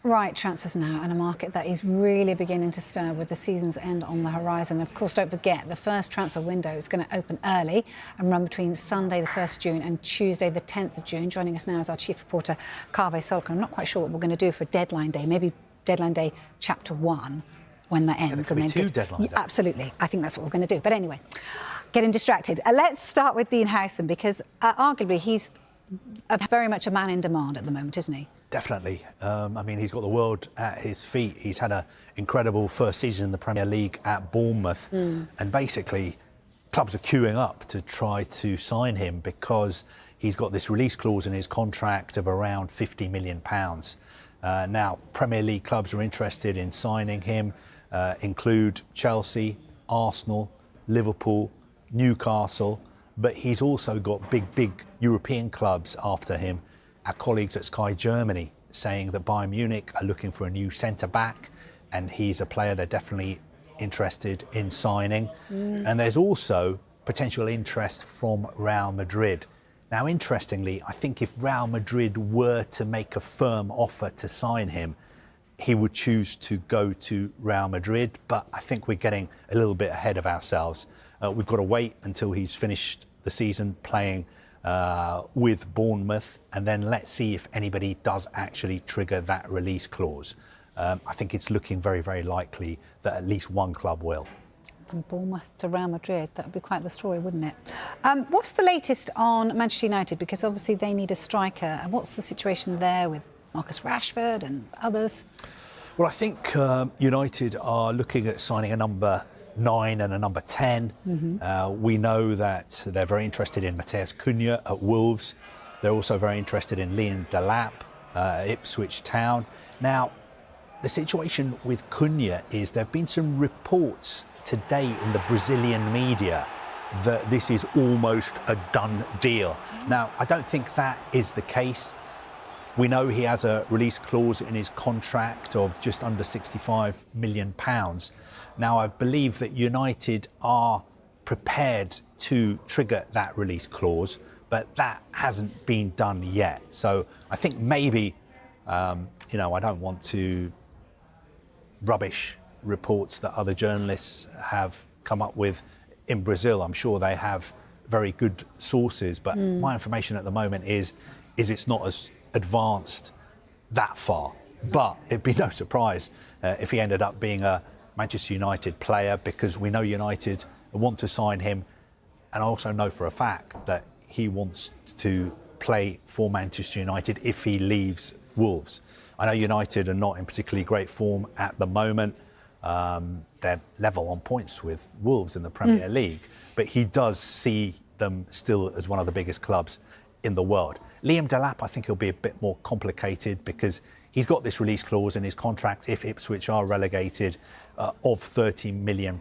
Right, transfers now, and a market that is really beginning to stir with the season's end on the horizon. Of course, don't forget, the first transfer window is going to open early and run between Sunday the 1st of June and Tuesday the 10th of June. Joining us now is our chief reporter, Kaveh Solhekol. I'm not quite sure what we're going to do for deadline day, maybe deadline day chapter 1 when that ends. There could be two deadline days. Absolutely, I think that's what we're going to do. But anyway, getting distracted. Let's start with Bruyne and Huijsen, because arguably he's very much a man in demand at the moment, isn't he? Definitely. I mean, he's got the world at his feet. He's had an incredible first season in the Premier League at Bournemouth. And basically, clubs are queuing up to try to sign him because he's got this release clause in his contract of around £50 million. Now, Premier League clubs are interested in signing him, include Chelsea, Arsenal, Liverpool, Newcastle. But he's also got big European clubs after him. Our colleagues at Sky Germany saying that Bayern Munich are looking for a new centre-back, and he's a player they're definitely interested in signing. And there's also potential interest from Real Madrid. Now, interestingly, I think if Real Madrid were to make a firm offer to sign him, he would choose to go to Real Madrid, but I think we're getting a little bit ahead of ourselves. We've got to wait until he's finished the season playing with Bournemouth, and then let's see if anybody does actually trigger that release clause. I think it's looking very likely that at least one club will. From Bournemouth to Real Madrid, that would be quite the story, wouldn't it? What's the latest on Manchester United? Because obviously they need a striker. And what's the situation there with Marcus Rashford and others? Well, I think United are looking at signing a number 9 and a number 10. We know that they're very interested in Matheus Cunha at Wolves. They're also very interested in Liam Delap at Ipswich Town. Now, the situation with Cunha is there have been some reports today in the Brazilian media that this is almost a done deal. Now, I don't think that is the case. We know he has a release clause in his contract of just under £65 million. Now, I believe that United are prepared to trigger that release clause, but that hasn't been done yet. So I think maybe, I don't want to rubbish reports that other journalists have come up with in Brazil. I'm sure they have very good sources, but my information at the moment is it's not as advanced that far. But it'd be no surprise if he ended up being a Manchester United player, because we know United want to sign him, and I also know for a fact that he wants to play for Manchester United if he leaves Wolves. I know United are not in particularly great form at the moment. They're level on points with Wolves in the Premier League, but he does see them still as one of the biggest clubs in the world. Liam Delap, I think he'll be a bit more complicated because he's got this release clause in his contract if Ipswich are relegated of £30 million.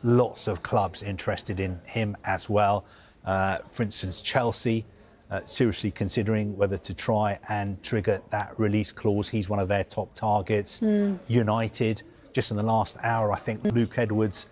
Lots of clubs interested in him as well. For instance, Chelsea seriously considering whether to try and trigger that release clause. He's one of their top targets. United, just in the last hour, I think Luke Edwards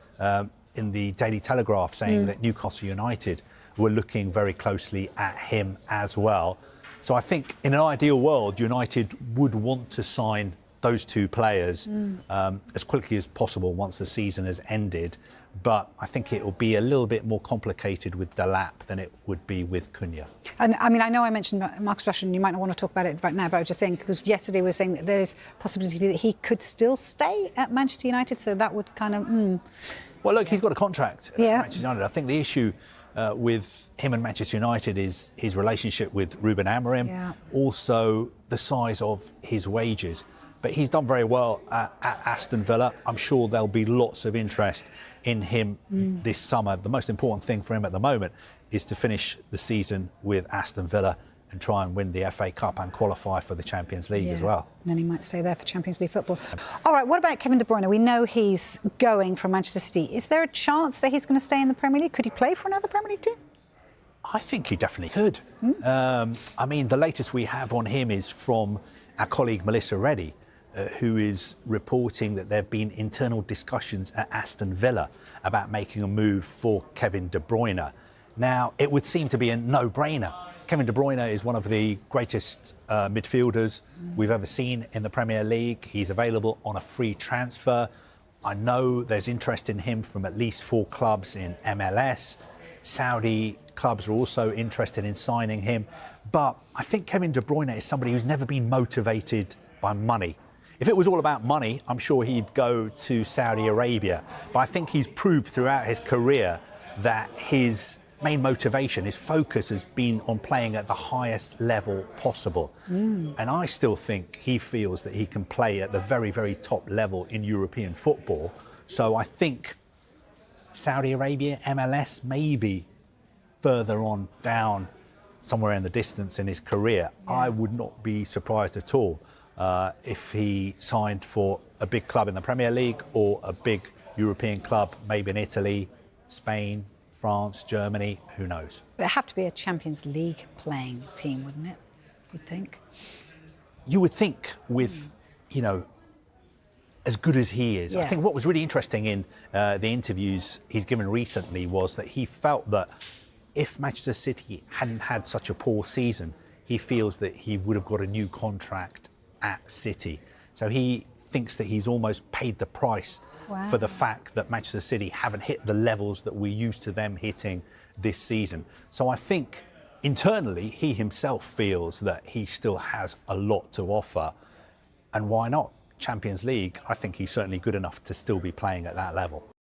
in the Daily Telegraph saying that Newcastle United were looking very closely at him as well. So I think in an ideal world, United would want to sign those two players as quickly as possible once the season has ended. But I think it will be a little bit more complicated with Delap than it would be with Cunha. And I mean, I know I mentioned Marcus Rashford, and you might not want to talk about it right now, but I was just saying, because yesterday we were saying that there's possibility that he could still stay at Manchester United, so that would kind of... Well, look, he's got a contract at Manchester United. I think the issue with him and Manchester United is his relationship with Ruben Amorim, also the size of his wages. But he's done very well at Aston Villa. I'm sure there'll be lots of interest in him this summer. The most important thing for him at the moment is to finish the season with Aston Villa and try and win the FA Cup and qualify for the Champions League as well. And then he might stay there for Champions League football. All right, what about Kevin De Bruyne? We know he's going from Manchester City. Is there a chance that he's going to stay in the Premier League? Could he play for another Premier League team? I think he definitely could. I mean, the latest we have on him is from our colleague Melissa Reddy, who is reporting that there have been internal discussions at Aston Villa about making a move for Kevin De Bruyne. Now, it would seem to be a no-brainer Kevin De Bruyne is one of the greatest midfielders we've ever seen in the Premier League. He's available on a free transfer. I know there's interest in him from at least 4 clubs in MLS. Saudi clubs are also interested in signing him. But I think Kevin De Bruyne is somebody who's never been motivated by money. If it was all about money, I'm sure he'd go to Saudi Arabia. But I think he's proved throughout his career that his main motivation, his focus has been on playing at the highest level possible. And I still think he feels that he can play at the very, very top level in European football. So I think Saudi Arabia, MLS, maybe further on down, somewhere in the distance in his career. I would not be surprised at all if he signed for a big club in the Premier League or a big European club, maybe in Italy, Spain, France, Germany, who knows? It'd have to be a Champions League playing team, wouldn't it? You'd think. You would think with, as good as he is. I think what was really interesting in the interviews he's given recently was that he felt that if Manchester City hadn't had such a poor season, he feels that he would have got a new contract at City. So he thinks that he's almost paid the price for the fact that Manchester City haven't hit the levels that we're used to them hitting this season. So I think internally he himself feels that he still has a lot to offer. And why not? Champions League, I think he's certainly good enough to still be playing at that level.